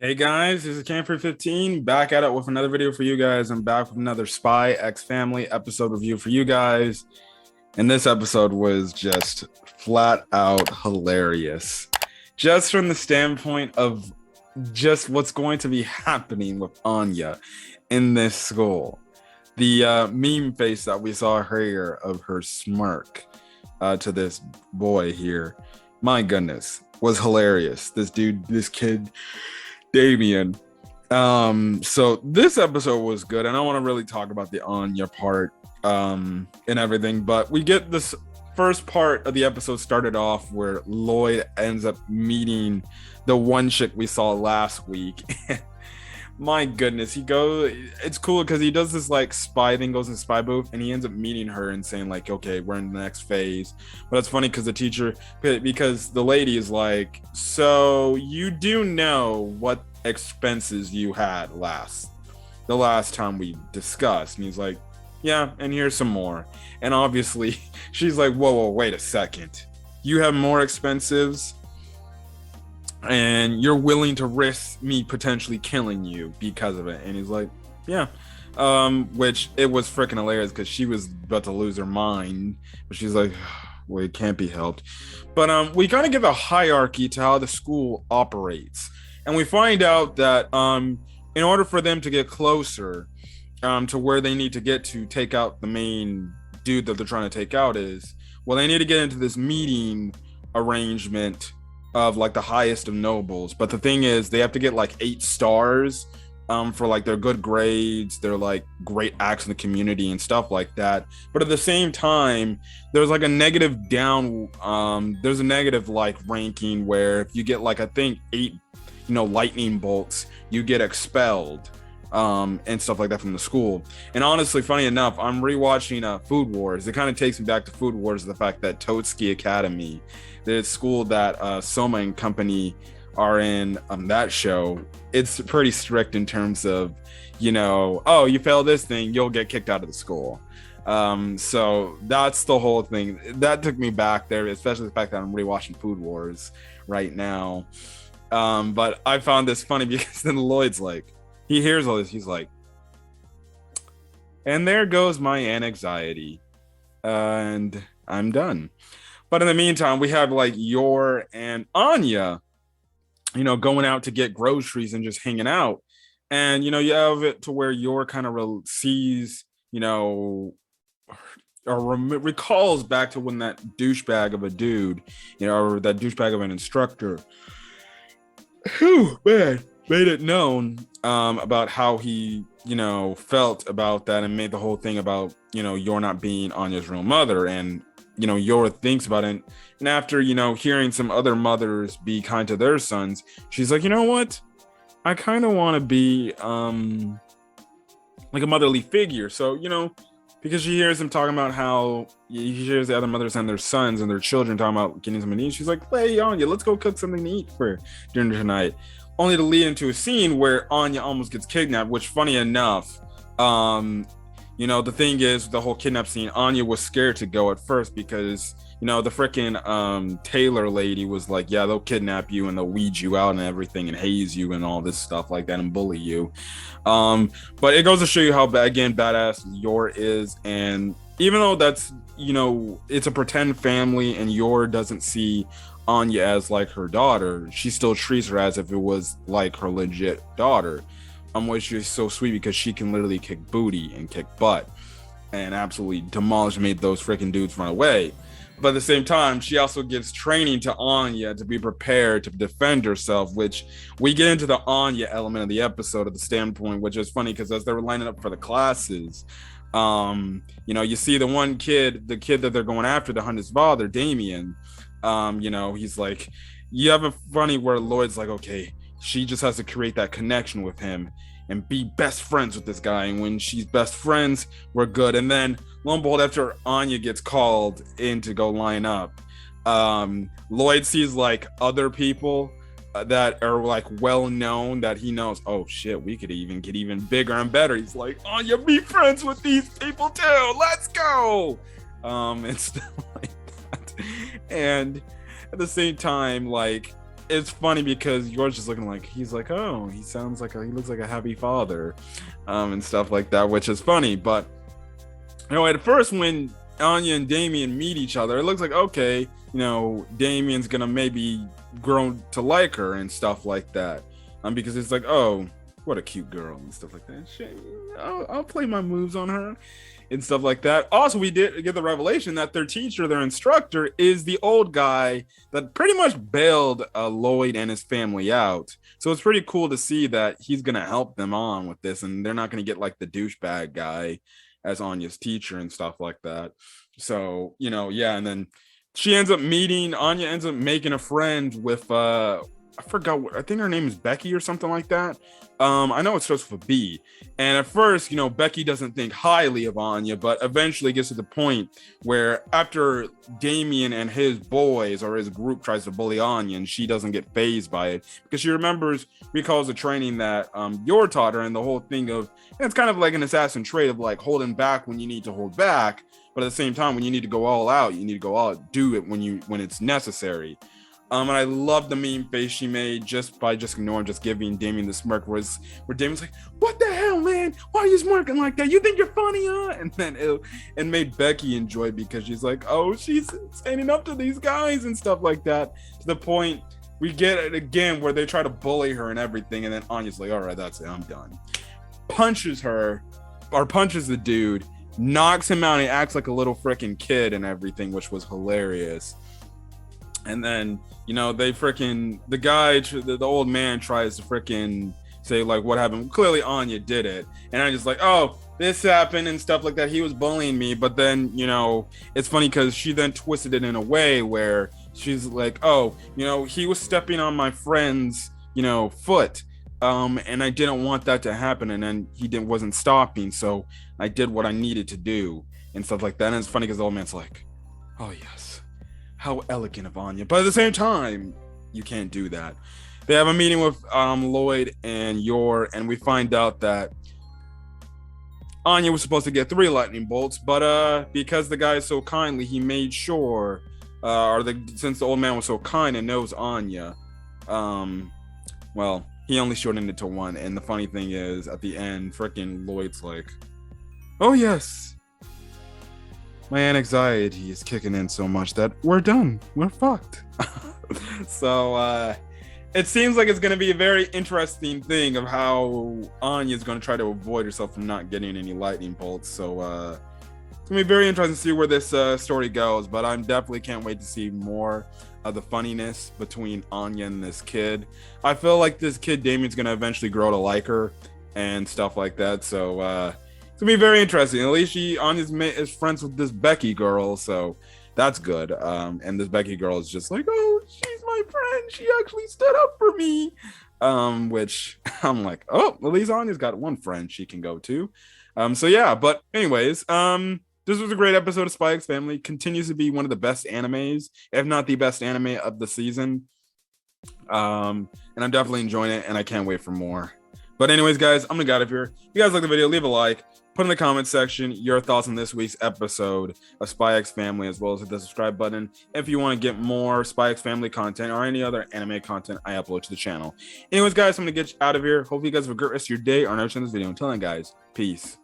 Hey guys, this is Camper 15 back at it with another video for you guys. I'm back with another SpyxFamily episode review for you guys. And this episode was just flat out hilarious. Just from the standpoint of just what's going to be happening with Anya in this school. The meme face that we saw here of her smirk to this boy here, my goodness, was hilarious. This kid Damien. So this episode was good, and I want to really talk about the Anya part and everything, but we get this first part of the episode started off where Lloyd ends up meeting the one chick we saw last week. My goodness, it's cool because he does this like spy thing, goes in the spy booth, and he ends up meeting her and saying like, okay, we're in the next phase. But it's funny because because the lady is like, so you do know what expenses you had the last time we discussed? And he's like, yeah, and here's some more. And obviously she's like, whoa, wait a second, you have more expenses and you're willing to risk me potentially killing you because of it? And he's like, yeah. Which it was freaking hilarious because she was about to lose her mind, but she's like, well, it can't be helped. But we kind of give a hierarchy to how the school operates, and we find out that in order for them to get closer to where they need to get to take out the main dude that they're trying to take out they need to get into this meeting arrangement of like the highest of nobles. But the thing is, they have to get like 8 stars for like their good grades, their like great acts in the community and stuff like that. But at the same time, there's like a negative there's a negative like ranking where if you get like, I think 8 lightning bolts, you get expelled and stuff like that from the school. And honestly, funny enough, I'm rewatching Food Wars. It kind of takes me back to Food Wars, the fact that Totsuki Academy, the school that Soma and company are in that show, it's pretty strict in terms of, oh, you fail this thing, you'll get kicked out of the school. So that's the whole thing. That took me back there, especially the fact that I'm rewatching Food Wars right now. But I found this funny because then Lloyd's like, he hears all this, he's like, and there goes my anxiety, and I'm done. But in the meantime, we have like Yor and Anya, going out to get groceries and just hanging out. And, you have it to where Yor kind of sees, or recalls back to when that douchebag of a dude, or that douchebag of an instructor, made it known about how he, felt about that, and made the whole thing about, Yor not being Anya's real mother. And, Yor thinks about it. And after, hearing some other mothers be kind to their sons, she's like, you know what? I kind of want to be like a motherly figure. So, because she hears them talking about how he hears the other mothers and their sons and their children talking about getting something to eat. She's like, hey, Anya, let's go cook something to eat for dinner tonight. Only to lead into a scene where Anya almost gets kidnapped, which, funny enough, the thing is, the whole kidnap scene, Anya was scared to go at first because, the freaking Taylor lady was like, yeah, they'll kidnap you and they'll weed you out and everything and haze you and all this stuff like that and bully you. But it goes to show you how, badass Yor is. And even though that's, it's a pretend family and Yor doesn't see Anya as like her daughter, she still treats her as if it was like her legit daughter. Which is so sweet because she can literally kick booty and kick butt and absolutely demolish, made those freaking dudes run away. But at the same time, she also gives training to Anya to be prepared to defend herself, which we get into the Anya element of the episode at the standpoint, which is funny because as they were lining up for the classes, you see the one kid, the kid that they're going after to hunt his father, Damien, he's like, you have a funny where Lloyd's like, okay, she just has to create that connection with him and be best friends with this guy. And when she's best friends, we're good. And then lo and behold, after Anya gets called in to go line up, Lloyd sees like other people that are like well known that he knows, oh shit, we could even get even bigger and better. He's like, Anya, be friends with these people too. Let's go. And stuff like that. And at the same time, like, it's funny because you're just looking like he's like, oh, he looks like a happy father, and stuff like that, which is funny. But at first when Anya and Damien meet each other, it looks like, okay, Damien's gonna maybe grow to like her and stuff like that, because it's like, oh, what a cute girl and stuff like that. Shit, I'll play my moves on her and stuff like that. Also, we did get the revelation that their teacher, their instructor, is the old guy that pretty much bailed Lloyd and his family out. So it's pretty cool to see that he's going to help them on with this, and they're not going to get like the douchebag guy as Anya's teacher and stuff like that. So, yeah, and then Anya ends up making a friend with I forgot I think her name is Becky or something like that. I know it starts with a B. And at first, Becky doesn't think highly of Anya, but eventually gets to the point where after Damien and his boys or his group tries to bully Anya, and she doesn't get fazed by it because she recalls the training that Yor taught her, and the whole thing of, it's kind of like an assassin trait of like holding back when you need to hold back, but at the same time, when you need to go all out, you need to go all out, do it when it's necessary. And I love the meme face she made just ignoring, just giving Damien the smirk, where Damien's like, "What the hell, man? Why are you smirking like that? You think you're funny, huh?" And then it made Becky enjoy it because she's like, "Oh, she's standing up to these guys and stuff like that." To the point we get it again where they try to bully her and everything, and then Anya's like, "All right, that's it, I'm done." Punches the dude, knocks him out, and he acts like a little freaking kid and everything, which was hilarious. And then, the old man tries to freaking say, like, what happened? Clearly, Anya did it. And I'm just like, oh, this happened and stuff like that. He was bullying me. But then, it's funny because she then twisted it in a way where she's like, oh, he was stepping on my friend's, foot. And I didn't want that to happen. And then wasn't stopping. So I did what I needed to do and stuff like that. And it's funny because the old man's like, oh, yes. How elegant of Anya, but at the same time, you can't do that. They have a meeting with Lloyd and Yor, and we find out that Anya was supposed to get 3 lightning bolts, but because the guy is so kindly, he made sure, since the old man was so kind and knows Anya, well, he only shortened it to 1. And the funny thing is, at the end, freaking Lloyd's like, "Oh yes. My anxiety is kicking in so much that we're done. We're fucked." So it seems like it's going to be a very interesting thing of how Anya's going to try to avoid herself from not getting any lightning bolts. So it's going to be very interesting to see where this story goes. But I definitely can't wait to see more of the funniness between Anya and this kid. I feel like this kid, Damien's going to eventually grow to like her and stuff like that. So it's gonna be very interesting. At least Anya's is friends with this Becky girl, so that's good. And this Becky girl is just like, oh, she's my friend. She actually stood up for me. Which I'm like, oh, at least Anya's got one friend she can go to. So yeah, but anyways, this was a great episode of SpyxFamily. Continues to be one of the best animes, if not the best anime of the season. And I'm definitely enjoying it, and I can't wait for more. But anyways, guys, I'm gonna get out of here. If you guys like the video, leave a like. Put in the comment section your thoughts on this week's episode of SpyxFamily, as well as hit the subscribe button if you want to get more SpyxFamily content or any other anime content I upload to the channel. Anyways, guys, I'm going to get you out of here. Hopefully you guys have a great rest of your day or next in this video. Until then, guys, peace.